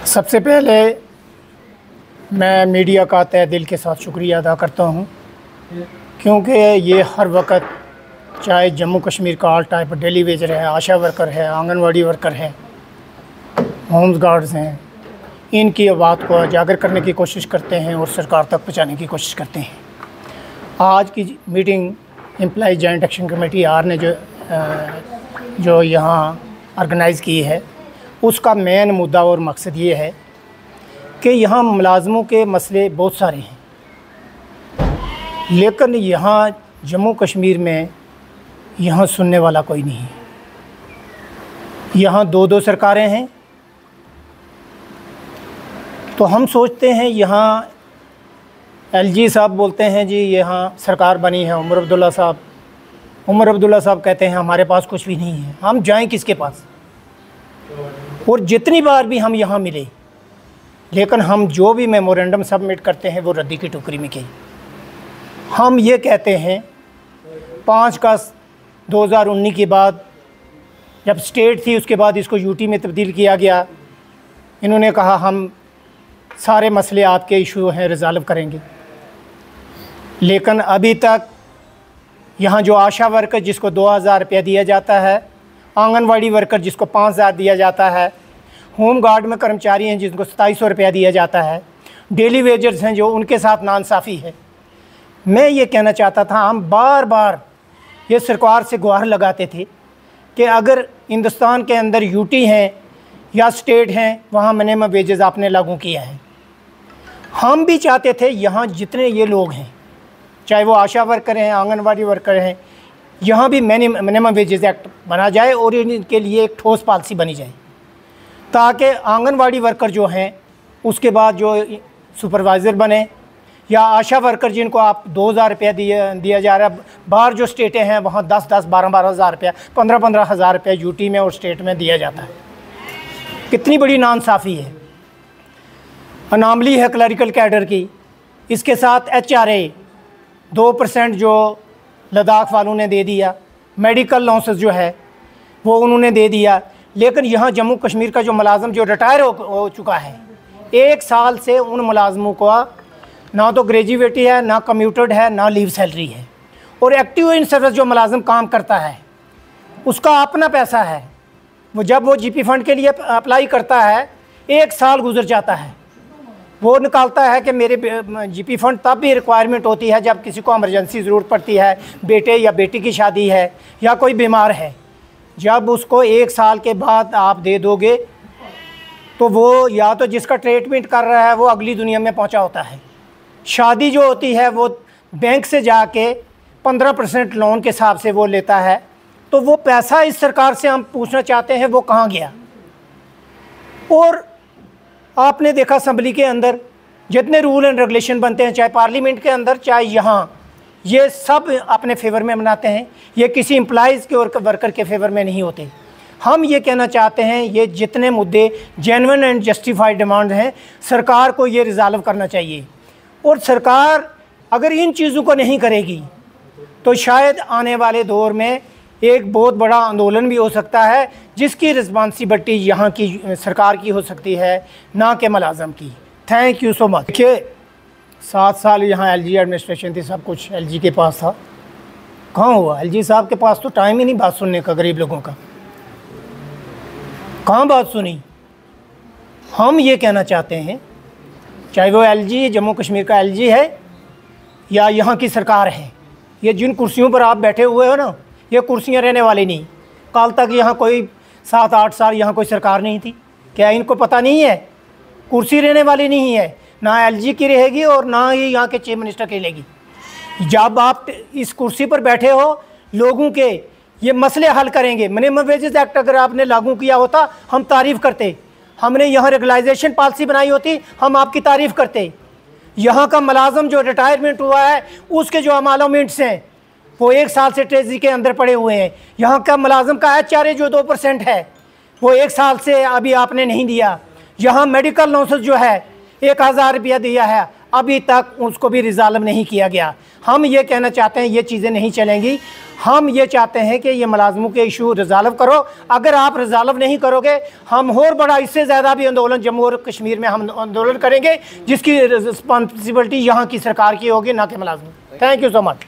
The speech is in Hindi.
सबसे पहले मैं मीडिया का तहे दिल के साथ शुक्रिया अदा करता हूँ, क्योंकि ये हर वक्त चाहे जम्मू कश्मीर का ऑल टाइप डेली वेजर है, आशा वर्कर है, आंगनवाड़ी वर्कर है, होम्स गार्ड्स हैं, इनकी आवाज़ को उजागर करने की कोशिश करते हैं और सरकार तक पहुँचाने की कोशिश करते हैं। आज की meeting employee joint action committee R ने जो यहाँ ऑर्गेनाइज़ की है, उसका मेन मुद्दा और मकसद ये है कि यहाँ मुलाज़मों के मसले बहुत सारे हैं, लेकिन यहाँ जम्मू कश्मीर में यहाँ सुनने वाला कोई नहीं है। यहाँ दो सरकारें हैं, तो हम सोचते हैं यहाँ एलजी साहब बोलते हैं जी यहाँ सरकार बनी है, उमर अब्दुल्ला साहब कहते हैं हमारे पास कुछ भी नहीं है, हम जाएं किसके पास। और जितनी बार भी हम यहाँ मिले, लेकिन हम जो भी मेमोरेंडम सबमिट करते हैं वो रद्दी की टोकरी में गई। हम ये कहते हैं 5 अगस्त 2019 के बाद जब स्टेट थी, उसके बाद इसको यूटी में तब्दील किया गया। इन्होंने कहा हम सारे मसले आपके इशू हैं रिज़ॉल्व करेंगे, लेकिन अभी तक यहाँ जो आशा वर्कर जिसको 2000 रुपया दिया जाता है, आंगनवाड़ी वर्कर जिसको 5000 दिया जाता है, होम गार्ड में कर्मचारी हैं जिनको 2700 रुपया दिया जाता है, डेली वेजर्स हैं जो उनके साथ नाइंसाफ़ी है। मैं ये कहना चाहता था, हम बार बार ये सरकार से गुहार लगाते थे कि अगर हिंदुस्तान के अंदर यूटी हैं या स्टेट हैं, वहाँ मिनिमम वेजेस आपने लागू किया है। हम भी चाहते थे यहाँ जितने ये लोग हैं, चाहे वो आशा वर्कर हैं, आंगनवाड़ी वर्कर हैं, यहाँ भी मिनिमम वेजेस एक्ट बना जाए और इनके लिए एक ठोस पॉलिसी बनी जाए, ताकि आंगनवाड़ी वर्कर जो हैं उसके बाद जो सुपरवाइज़र बने, या आशा वर्कर जिनको आप 2000 रुपया दिया जा रहा है, बाहर जो स्टेटें हैं वहाँ 10-10, 12-12 हज़ार रुपया, 15-15 हज़ार रुपया यूटी में और स्टेट में दिया जाता है। कितनी बड़ी नाइंसाफ़ी है, अनामली है क्लरिकल कैडर की। इसके साथ HRA 2% जो लद्दाख वालों ने दे दिया, मेडिकल लॉसेस जो है वो उन्होंने दे दिया। लेकिन यहाँ जम्मू कश्मीर का जो मुलाज़म जो रिटायर हो चुका है, 1 साल से उन मुलाज़मों को ना तो ग्रेजुएटी है, ना कम्यूटेड है, ना लीव सैलरी है। और एक्टिव इन सर्विस जो मुलाज़म काम करता है उसका अपना पैसा है, वो जब वो जीपी फ़ंड के लिए अप्लाई करता है 1 साल गुजर जाता है, वो निकालता है कि मेरे जीपी फ़ंड तब भी रिक्वायरमेंट होती है जब किसी को इमरजेंसी ज़रूरत पड़ती है, बेटे या बेटी की शादी है या कोई बीमार है। जब उसको 1 साल के बाद आप दे दोगे तो वो या तो जिसका ट्रीटमेंट कर रहा है वो अगली दुनिया में पहुंचा होता है, शादी जो होती है वो बैंक से जाके 15% लोन के हिसाब से वो लेता है। तो वो पैसा इस सरकार से हम पूछना चाहते हैं वो कहाँ गया। और आपने देखा असम्बली के अंदर जितने रूल एंड रेगुलेशन बनते हैं, चाहे पार्लियामेंट के अंदर चाहे यहाँ, ये सब अपने फेवर में बनाते हैं, ये किसी एम्प्लॉइज़ के और वर्कर के फेवर में नहीं होते। हम ये कहना चाहते हैं ये जितने मुद्दे जेन्युइन एंड जस्टिफाइड डिमांड हैं, सरकार को ये रिज़ॉल्व करना चाहिए। और सरकार अगर इन चीज़ों को नहीं करेगी तो शायद आने वाले दौर में एक बहुत बड़ा आंदोलन भी हो सकता है, जिसकी रिस्पॉन्सिबिलिटी यहाँ की सरकार की हो सकती है, ना कि मुलाज़म की। Thank you so much. देखिए 7 साल यहाँ एलजी एडमिनिस्ट्रेशन थी, सब कुछ एलजी के पास था। कहाँ हुआ? एलजी साहब के पास तो टाइम ही नहीं बात सुनने का, गरीब लोगों का। कहाँ बात सुनी? हम ये कहना चाहते हैं, चाहे वो एलजी जम्मू कश्मीर का एलजी है या यहाँ की सरकार है, ये जिन कुर्सियों पर आप बैठे हुए हो ना, ये कुर्सियाँ रहने वाली नहीं। कल तक यहाँ कोई 7-8 साल यहाँ कोई सरकार नहीं थी, क्या इनको पता नहीं है? कुर्सी रहने वाली नहीं है, ना एलजी की रहेगी और ना ही यहाँ के चीफ मिनिस्टर की रहेगी। जब आप इस कुर्सी पर बैठे हो, लोगों के ये मसले हल करेंगे। मिनिमम वेजेस एक्ट अगर आपने लागू किया होता हम तारीफ़ करते, हमने यहाँ रेगुलाइजेशन पॉलिसी बनाई होती हम आपकी तारीफ़ करते। यहाँ का मुलाज़म जो रिटायरमेंट हुआ है उसके जो अमालमेंट्स हैं वो 1 साल से ट्रेजरी के अंदर पड़े हुए हैं। यहाँ का मुलाज़म का HRA जो 2% है वो 1 साल से अभी आपने नहीं दिया। यहाँ मेडिकल लॉसेस जो है 1000 रुपया दिया है, अभी तक उसको भी रिज़ॉल्व नहीं किया गया। हम ये कहना चाहते हैं ये चीज़ें नहीं चलेंगी। हम ये चाहते हैं कि ये मुलाजमों के इशू रिजॉल्व करो। अगर आप रिजॉल्व नहीं करोगे, हम और बड़ा इससे ज़्यादा भी आंदोलन जम्मू और कश्मीर में हम आंदोलन करेंगे, जिसकी रिस्पॉन्सिबिलिटी यहाँ की सरकार की होगी, ना कि मुलाजमों। Thank you so much.